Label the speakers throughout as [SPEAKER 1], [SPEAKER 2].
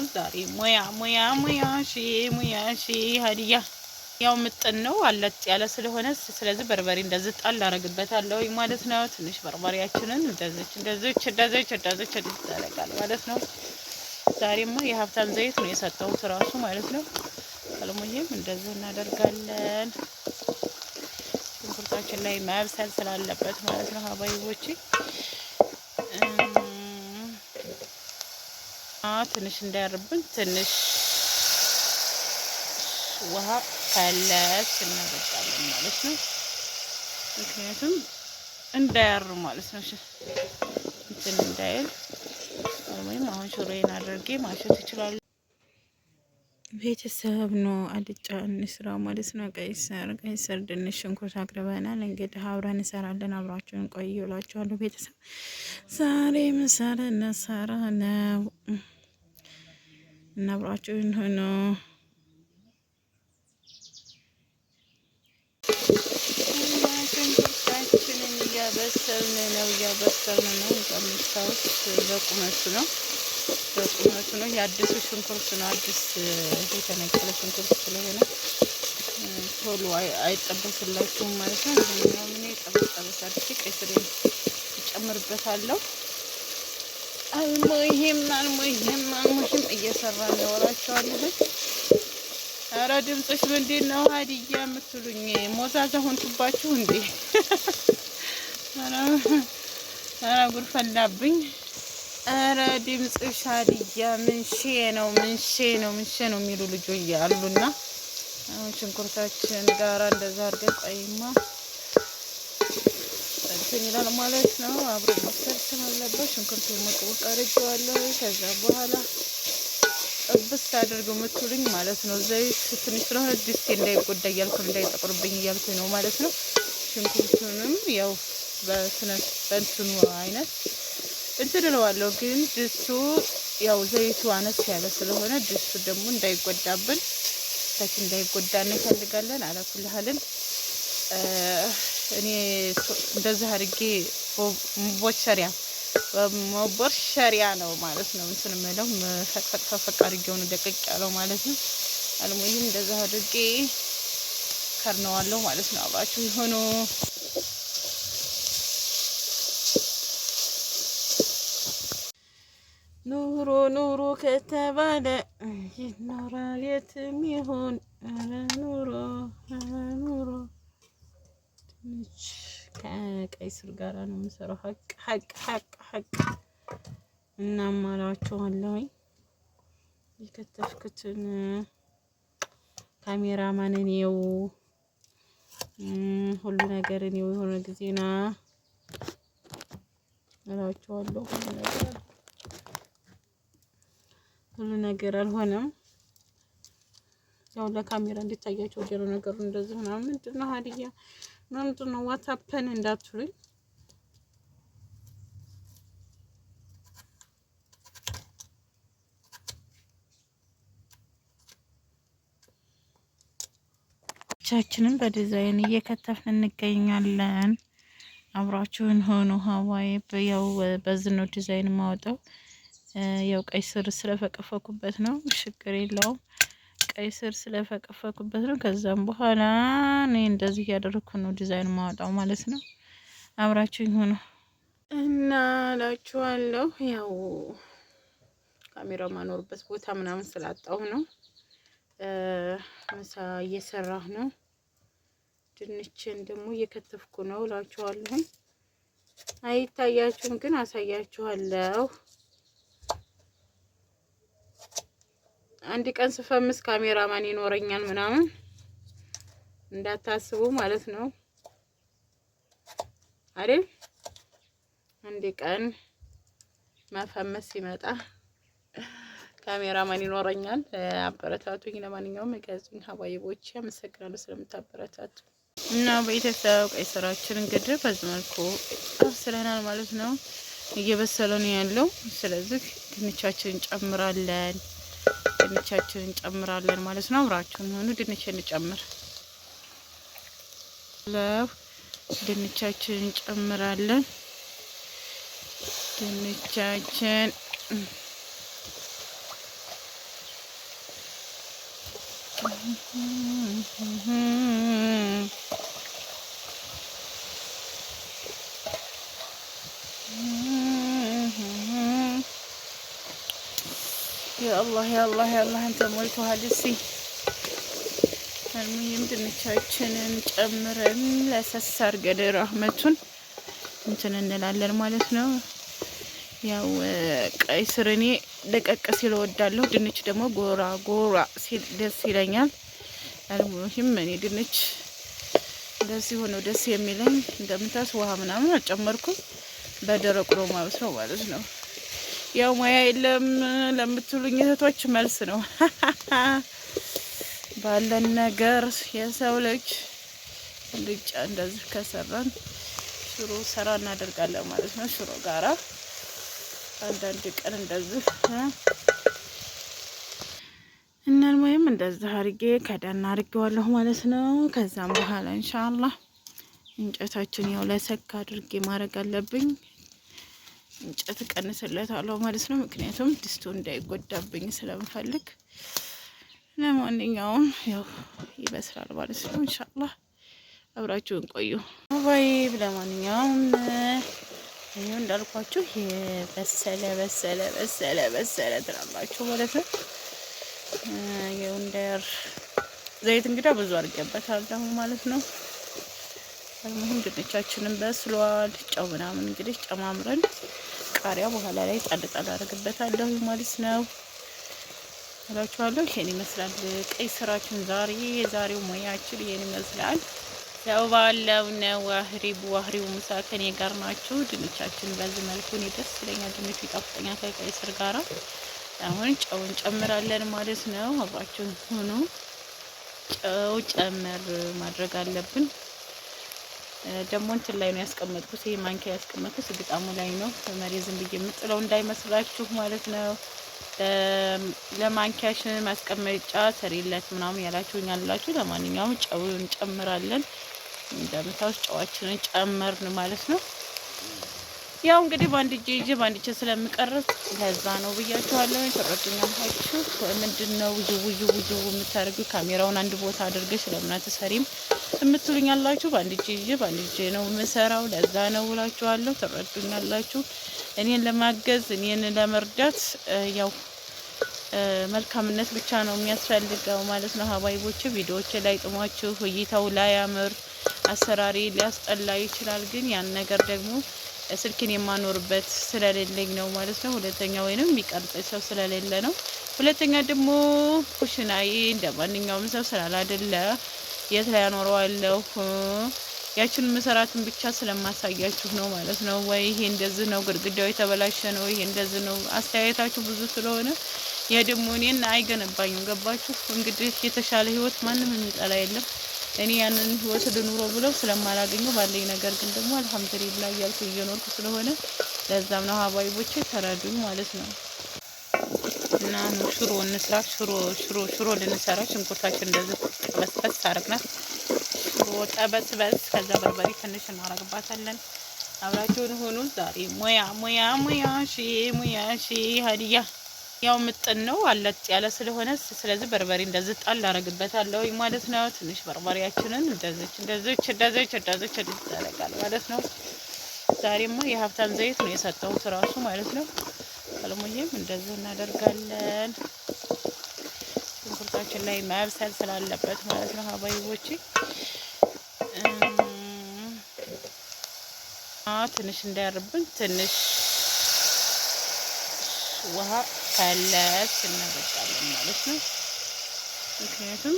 [SPEAKER 1] ዛሬ ሙያሺ ሀዲያ ያው ምጥን ነው አለጥ ያለ ስለሆነ ስለዚህ በርበሬ እንደዚህ ጣል አደርግበታለሁ ማለት ነው። ትንሽ በርበሬያችንን እንደዚህ ይደረጋል ማለት ነው። ዛሬማ የሀብታም ዘይት ነው የሰጠሁት ራሱ ማለት ነው። አልሙሂም እንደዚህ እናደርጋለን። ሽንኩርታችን ላይ መብሰል ስላለበት ማለት ነው ሀባይቦቼ ትንሽ እንዳያርብን ትንሽ ውሃ ፈለስ እናደርጋለን ማለት ነው። ምክንያቱም እንዳያር ማለት ነው እንትን እንዳይል ወይም አሁን ሽሮዬን አድርጌ ማሸት ይችላል። ቤተሰብ ነው አልጫ እንስራ ማለት ነው። ቀይ ስር ድንች ሽንኩርት አቅርበናል። እንግዲህ አብረን እንሰራለን። አብራችሁን ቆዩ እላችኋለሁ። ቤተሰብ ዛሬ ምሳሌ እንሰራ ነው እና አብራችሁን ሆኖ ሽንኩርታችንን እያበሰልን ነው። እንደምታዩት በቁመቱ ነው። የአዲሱ ሽንኩርት ነው። አዲስ የተነቀለ ሽንኩርት ስለሆነ ቶሎ አይጠበስላችሁም ማለት ነው። ይሄኛው ምን ጠበስ አድርጌ ቀይ ስሬን እጨምርበታለሁ። አልሙሂም እየሰራን ነው እላችኋለሁ። ኧረ ድምፅሽ ምንድን ነው ሀዲያ የምትሉኝ? ሞዛዛ ሆንኩባችሁ እንዴ? ኧረ ጉድ ፈላብኝ። ኧረ ድምፅሽ ሀዲያ ምንሼ ነው የሚሉ ልጆች አሉና አሁን ሽንኩርታችን ጋራ እንደዛ አድርገን ቆይማ እንትን ይላል ማለት ነው። አብሮ መብሰል ስላለበት ሽንኩርቱን መቅቡቅ አድርጌዋለሁ። ከዛ በኋላ ጥብስ አድርገው የምትሉኝ ማለት ነው። ዘይት ትንሽ ስለሆነ ድስቴ እንዳይጎዳ እያልኩ እንዳይጠቁርብኝ እያልኩ ነው ማለት ነው። ሽንኩርቱንም ያው በእንትኑ አይነት እንትን እለዋለሁ፣ ግን ድስቱ ያው ዘይቱ አነስ ያለ ስለሆነ ድስቱ ደግሞ እንዳይጎዳብን ታችን እንዳይጎዳ እንፈልጋለን። አላኩልሃልን እኔ እንደዚህ አድርጌ ቦርሸሪያ ነው ማለት ነው እንትን የምለው ፈቅፈቅ አድርጌው ነው ደቀቅ ያለው ማለት ነው። አልሙሂም እንደዛ አድርጌ ከርነዋለሁ ማለት ነው። አብራችሁ ይሆኑ ኑሮ ከተባለ ይኖራል የትም ይሁን ኑሮ ትንሽ ከቀይ ስር ጋራ ነው የምሰራው። ሀቅ እናማላችኋለሁ። የከተፍኩትን ካሜራማንን የው ሁሉ ነገር ነው የሆነ ጊዜና እላችኋለሁ። ሁሉ ነገር አልሆነም። ያው ለካሜራ እንዲታያቸው ወደ ነገሩ እንደዚህ ምናምን ምንድነው ሀዲያ ምንድነው ዋትስአፕን እንዳትሉኝ። ቻችንን በዲዛይን እየከተፍን እንገኛለን። አብራችሁን ሆኖ ሀዋይ ያው በዚህ ነው ዲዛይን ማውጣው። ያው ቀይ ስር ስለፈቀፈኩበት ነው፣ ችግር የለውም። ቀይ ስር ስለፈቀፈኩበት ነው። ከዛም በኋላ እኔ እንደዚህ እያደረኩ ነው ዲዛይን ማውጣው ማለት ነው። አብራችሁኝ ሆኖ እና እላችኋለሁ። ያው ካሜራው ማኖርበት ቦታ ምናምን ስላጣሁ ነው። ምሳ እየሰራሁ ነው። ድንችን ደግሞ እየከተፍኩ ነው እላችኋለሁ። አይታያችሁም ግን አሳያችኋለሁ። አንድ ቀን ስፈምስ ካሜራማን ይኖረኛል ምናምን እንዳታስቡ ማለት ነው አይደል? አንድ ቀን መፈመስ ሲመጣ ካሜራማን ይኖረኛል። አበረታቱኝ። ለማንኛውም ጋዜጠኛ ሀባይቦች አመሰግናለሁ ስለምታበረታቱ እና ቤተሰብ ቀይ ስራችን እንግዲህ በዚህ መልኩ አብስለናል ማለት ነው። እየበሰለ ነው ያለው። ስለዚህ ድንቻችንን እንጨምራለን ማለት ነው። አብራችሁን ሆኑ። ድንቻችንን እንጨምራለን። ድንቻችን ያአላህ ያአላህ ያአላህ አንተ ሞልቶሃል። እስኪ አልሙሂም ድንቻችንን ጨምረን ለሰስ አድርገን ረህመቱን እንትን እንላለን ማለት ነው። ያው ቀይ ስር እኔ ደቀቅ ሲል እወዳለሁ። ድንች ደግሞ ጎራ ጎራ ሲል ደስ ይለኛል። አልሙሂም እኔ ድንች እንደዚህ ሆኖ ደስ የሚለኝ እንደምታስ ውሃ ምናምን አልጨመርኩም። በደረቁ ነው ማለት ነው። ያው ሙያ የለም ለምትሉኝ እህቶች መልስ ነው። ባለን ነገር የሰው ልጅ ልጫ እንደዚህ ከሰራን ሽሮ ሰራ እናደርጋለን ማለት ነው። ሽሮ ጋራ አንዳንድ ቀን እንደዚህ እና ወይም እንደዚህ አርጌ ከዳና አርጌዋለሁ ማለት ነው። ከዛም በኋላ ኢንሻአላህ እንጨታችን ያው ለሰካ አድርጌ ማድረግ አለብኝ። እንጨት ቀንስለታለሁ ማለት ነው። ምክንያቱም ድስቱ እንዳይጎዳብኝ ስለምፈልግ። ለማንኛውም ያው ይበስላል ማለት ነው። ኢንሻአላህ አብራችሁን ቆዩ ባይ። ለማንኛውም ይሄው እንዳልኳችሁ በሰለ በሰለ በሰለ በሰለ ትላላችሁ ማለት ነው። የውንደር ዘይት እንግዲህ ብዙ አድርጌበታለሁ ማለት ነው። አልሙሂም ድንቻችንን በስሏል። ጨው ምናምን እንግዲህ ጨማምረን ቃሪያ በኋላ ላይ ጣል ጣል አደርግበታለሁ ማለት ነው እላችኋለሁ። ይሄን ይመስላል ቀይ ስራችን ዛሬ። የዛሬው ሙያችን ይሄን ይመስላል። ያው ባለው ነው ዋህሪቡ ምሳ ከኔ ጋር ናችሁ። ድንቻችን በዚህ መልኩ ነው ደስ ይለኛል። ድንቹ ይጣፍጠኛል ከቀይ ስር ጋራ። አሁን ጨው እንጨምራለን ማለት ነው። አብራችሁን ሁኑ። ጨው ጨምር ማድረግ አለብን። ደግሞ እንትን ላይ ነው ያስቀመጥኩት። ይሄ ማንኪያ ያስቀመጥኩት ግጣሙ ላይ ነው። መሬት ዝም ብዬ የምጥለው እንዳይመስላችሁ ማለት ነው። ለማንኪያሽ ማስቀመጫ ሰሪለት ምናምን ያላችሁኝ አላችሁ። ለማንኛውም ጨው እንጨምራለን። እንደምታውቁ ጨዋችንን ጨመርን ማለት ነው። ያው እንግዲህ ባንድ እጄ ይዤ ባንድ እጄ ስለምቀርጽ ለዛ ነው ብያችኋለሁ። ተረዱኛላችሁ። ምንድነው ውጅው የምታደርጉ ካሜራውን አንድ ቦታ አድርገሽ ለምን አትሰሪም የምትሉኛላችሁ። ባንድ እጄ ይዤ ባንድ እጄ ነው የምሰራው። ለዛ ነው ብላችኋለሁ። ተረዱኛላችሁ። እኔን ለማገዝ እኔን ለመርዳት ያው መልካምነት ብቻ ነው የሚያስፈልገው ማለት ነው። ሀባይቦች ቪዲዮዎች ላይ ጥሟችሁ እይታው ላይ ያምር አሰራሪ ሊያስጠላ ይችላል። ግን ያን ነገር ደግሞ ስልክን የማኖርበት ስለሌለኝ ነው ማለት ነው። ሁለተኛ ወይንም የሚቀርጽ ሰው ስለሌለ ነው። ሁለተኛ ደግሞ ኩሽናዬ እንደማንኛውም ሰው ስላላደለ የት ላይ አኖረዋለሁ ያችን መሰራትን ብቻ ስለማሳያችሁ ነው ማለት ነው። ወይ ይሄ እንደዚህ ነው፣ ግድግዳው የተበላሸ ነው፣ ይሄ እንደዚህ ነው። አስተያየታችሁ ብዙ ስለሆነ ያ ደግሞ እኔን አይገነባኝም። ገባችሁ? እንግዲህ የተሻለ ህይወት ማንም የሚጠላ የለም። እኔ ያንን ህይወት ልኑሮ ብለው ስለማላገኘው ባለኝ ነገር ግን ደግሞ አልহামዱሊላህ እያልኩ እየኖርኩ ስለሆነ ለዛም ነው ሀባይቦቼ ተረዱኝ ማለት ነው። እና ሽሮ እንስራ። ሽሮ ልንሰራ ሽንኩርታችን እንደዚህ በስበስ አረግናት። ሽሮ ጠበስበስ ከዛ በርበሬ ትንሽ እናረግባታለን። አብራችሁን ሆኑ። ዛሬ ሙያ ሀዲያ ያው ምጥን ነው አለጥ ያለ ስለሆነ ስለዚህ በርበሬ እንደዚህ ጣል አረግበታለሁ ማለት ነው። ትንሽ በርበሬያችንን እንደዚህ ይደረጋል ማለት ነው። ዛሬማ የሀብታም ዘይት ነው የሰጠሁት ራሱ ማለት ነው። አልሙሂም እንደዚህ እናደርጋለን። ሽንኩርታችን ላይ መብሰል ስላለበት ማለት ነው ሀባይቦቼ። ትንሽ እንዳያርብን ትንሽ ውሃ ከለት እናበጣለን ማለት ነው። ምክንያቱም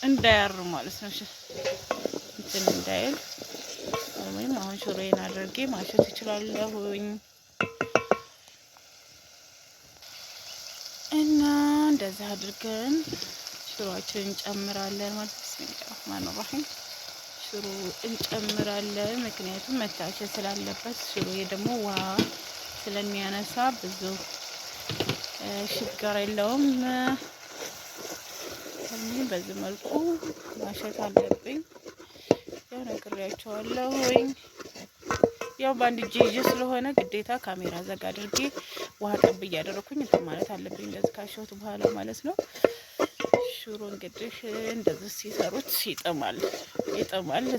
[SPEAKER 1] እንዳያር ማለት ነው። እንትን እንዳይል ወይም አሁን ሽሮዬን አድርጌ ማሸት እችላለሁኝ እና እንደዚህ አድርገን ሽሮአችንን እንጨምራለን ማለት ነው። ሽሮ እንጨምራለን ምክንያቱም መታሸት ስላለበት። ሽሮዬ ደግሞ ውሃ ስለሚያነሳ ብዙ ችግር የለውም። በዚህ መልኩ ማሸት አለብኝ። ያው ነግሬያቸዋለሁኝ። ያው ባንድ እጄ ስለሆነ ግዴታ ካሜራ ዘጋ አድርጌ ውሃ ጠብ እያደረኩኝ እንትን ማለት አለብኝ። እንደዚህ ካሸሁት በኋላ ማለት ነው። ሽሮ እንግዲህ እንደዚህ ሲሰሩት ይጥማል።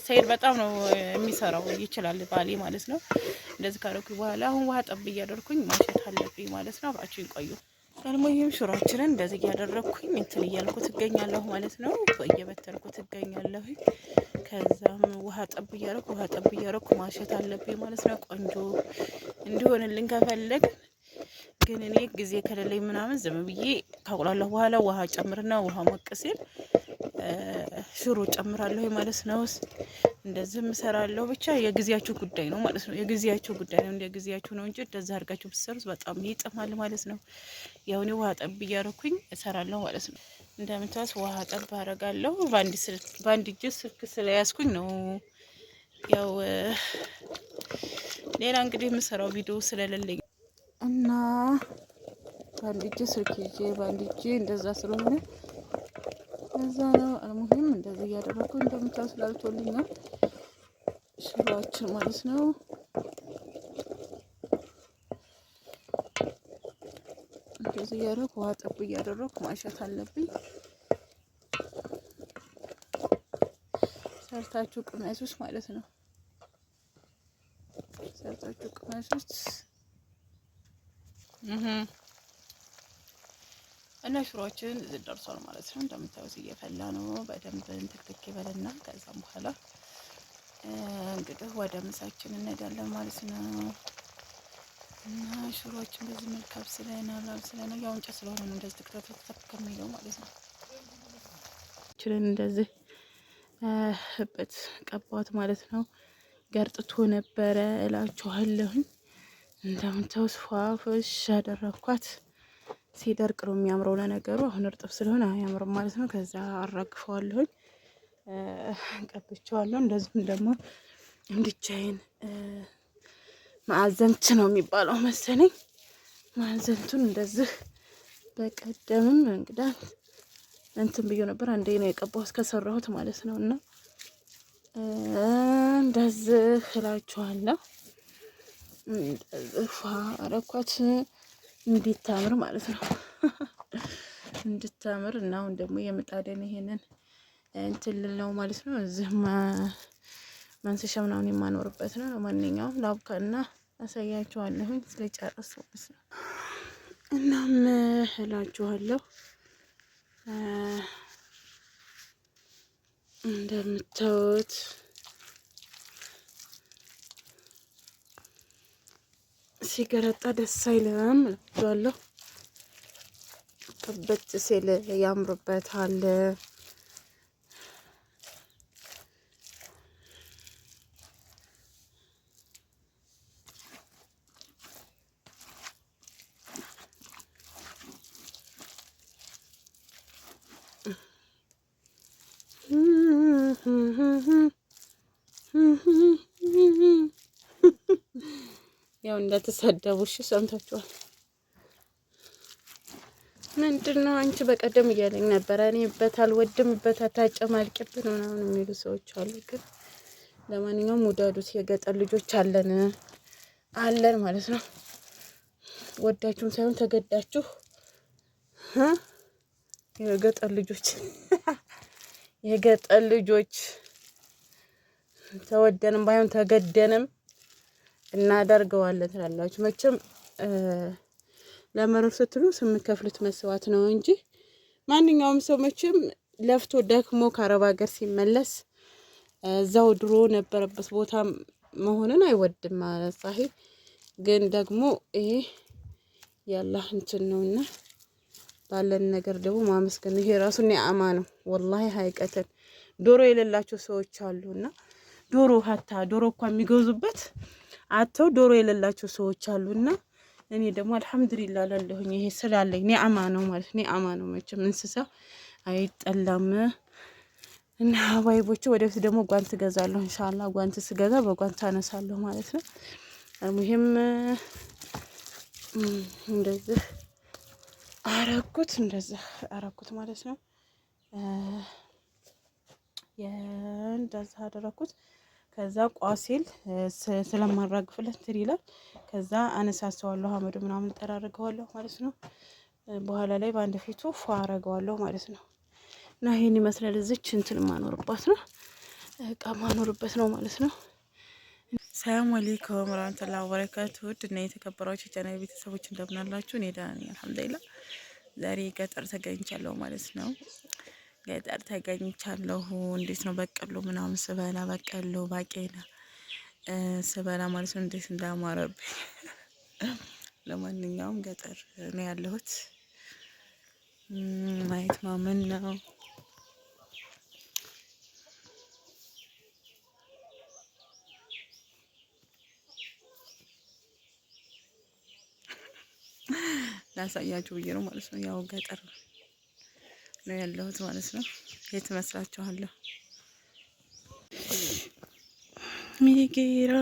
[SPEAKER 1] ሰይድ በጣም ነው የሚሰራው፣ ይችላል ባሌ ማለት ነው። እንደዚህ ካረኩኝ በኋላ አሁን ውሃ ጠብ እያደረኩኝ ማሸት አለብኝ ማለት ነው። አብራችሁኝ ቆዩ። ይህም ሽሮአችንን እንደዚህ እያደረኩኝ እንትን እያልኩት እገኛለሁ ማለት ነው። እየበተልኩት እገኛለሁ። ከዛም ውሃ ጠብ እያረኩ ማሸት አለብኝ ማለት ነው። ቆንጆ እንዲሆንልን ከፈለግ ግን እኔ ጊዜ ከሌለኝ ምናምን ዝም ብዬ ካቁላለሁ በኋላ ውሃ ጨምርና ውሃ ሞቅ ሲል ሽሮ ጨምራለሁ ማለት ነው። እንደዚህም እሰራለሁ። ብቻ የጊዜያችሁ ጉዳይ ነው ማለት ነው። የጊዜያችሁ ጉዳይ ነው፣ እንደ ጊዜያችሁ ነው እንጂ እንደዛ አድርጋችሁ ብትሰሩት በጣም ይጥማል ማለት ነው። ያው እኔ ውሃ ጠብ እያረኩኝ እሰራለሁ ማለት ነው። እንደምታዩት ውሃ ጠብ አደርጋለሁ። በአንድ እጅ ስልክ ስለያዝኩኝ ነው። ያው ሌላ እንግዲህ የምሰራው ቪዲዮ ስለሌለኝ እና በአንድ እጅ ስልክ ይዤ በአንድ እጅ እንደዛ ስለሆነ እዛ ነው። አልሙሂም እንደዚህ እያደረኩ እንደምታው ስላልቶልኛል ሽሮአችን ማለት ነው። እንደዚህ እያደረኩ ውሃ ጠብ እያደረኩ ማሸት አለብኝ። ሰርታችሁ ቅመሱት ማለት ነው። ሰርታችሁ ቅመሱት እና ሽሮአችን እዚህ ደርሷል ማለት ነው። እንደምታዩት እየፈላ ነው። በደንብ እንትክትክ ይበልና ከዛም በኋላ እንግዲህ ወደ ምሳችን እንሄዳለን ማለት ነው። እና ሽሮአችን በዚህ መልክ አብስለናል። ያው እንጨት ስለሆነ ነው እንደዚህ ተከታተል ከሚለው ማለት ነው። ችለን እንደዚህ ህበት ቀባዋት ማለት ነው። ገርጥቶ ነበረ እላችኋለሁ። እንደምታዩት ፏፍሽ አደረኳት። ሲደርቅ ነው የሚያምረው። ለነገሩ አሁን እርጥብ ስለሆነ አያምርም ማለት ነው። ከዛ አራግፈዋለሁኝ፣ ቀብቼዋለሁ። እንደዚሁም ደግሞ እንድቻይን ማዕዘንት ነው የሚባለው መሰለኝ። ማዕዘንቱን እንደዚህ በቀደምም እንግዳ እንትን ብዬ ነበር። አንዴ ነው የቀባሁት ከሰራሁት ማለት ነው። እና እንደዚህ እላችኋለሁ። እንደዚህ አረኳት እንድታምር ማለት ነው። እንድታምር እና አሁን ደግሞ የምጣደን ይሄንን እንትን ልለው ማለት ነው። እዚህ ማንሰሻ ምናምን የማኖርበት ነው። ለማንኛውም ላብካና አሳያችኋለሁኝ ስለጨረስ ማለት ነው። እናም እላችኋለሁ እንደምታዩት ሲገረጣ ደስ አይልም እላችኋለሁ። ቅብጥ ሲል ያምርበታል። ያው እንደተሰደቡ እሺ፣ ሰምታችኋል። ምንድነው አንቺ በቀደም እያለኝ ነበረ እኔ አልወድም አታጨማልቂብን ምናምን የሚሉ ሰዎች አሉ። ግን ለማንኛውም ውደዱት። የገጠር ልጆች አለን ማለት ነው። ወዳችሁም ሳይሆን ተገዳችሁ የገጠር ልጆች ተወደንም ባይሆን ተገደንም እናደርገዋለን ትላላችሁ። መቼም ለመኖር ስትሉ የምትከፍሉት መስዋዕት ነው እንጂ ማንኛውም ሰው መቼም ለፍቶ ደክሞ ከአረብ ሀገር ሲመለስ እዛው ድሮ ነበረበት ቦታ መሆንን አይወድም ማለት ሳይ። ግን ደግሞ ይሄ ያላህ እንትን ነውና ባለን ነገር ደግሞ ማመስገን ይሄ ራሱ ኒዓማ ነው ወላሂ። ሀይቀተን ዶሮ የሌላቸው ሰዎች አሉና ዶሮ እንኳን የሚገዙበት አተው ዶሮ የሌላቸው ሰዎች አሉና እኔ ደግሞ አልሐምዱሊላህ ላለሁኝ ይሄ ስላለኝ ኒዓማ ነው ማለት ኒዓማ ነው። መቼም እንስሳ አይጠላም። እና ባይቦቹ ወደፊት ደግሞ ጓንት ገዛለሁ ኢንሻአላህ። ጓንት ስገዛ በጓንት አነሳለሁ ማለት ነው። አልሙሂም እንደዚህ አረኩት ማለት ነው። እንደዚህ አደረኩት። ከዛ ቋሲል ስለማራግፍለት እንትን ይላል። ከዛ አነሳሰዋለሁ፣ አመዱ ምናምን ጠራርገዋለሁ ማለት ነው። በኋላ ላይ በአንድ ፊቱ ፏ አረገዋለሁ ማለት ነው። እና ይሄን ይመስላል። እዚች እንትን ማኖርባት ነው እቃ ማኖርበት ነው ማለት ነው። ሰላም አለይኩም ወራህመቱላሂ ወበረካቱ። እና የተከበራችሁ ቻናል ቤተሰቦች እንደምን አላችሁ? እኔ ደህና ነኝ አልሐምዱሊላህ። ዛሬ ገጠር ተገኝቻለሁ ማለት ነው። ገጠር ተገኝቻለሁ። እንዴት ነው በቀሎ ምናምን ስበላ በቀሎ ባቄላ ስበላ ማለት ነው እንዴት እንዳማረብኝ። ለማንኛውም ገጠር ነው ያለሁት። ማየት ማመን ነው። ላሳያችሁ ብዬ ነው ማለት ነው። ያው ገጠር ነው ያለሁት ማለት ነው። የት መስላችኋለሁ? ሚጊራ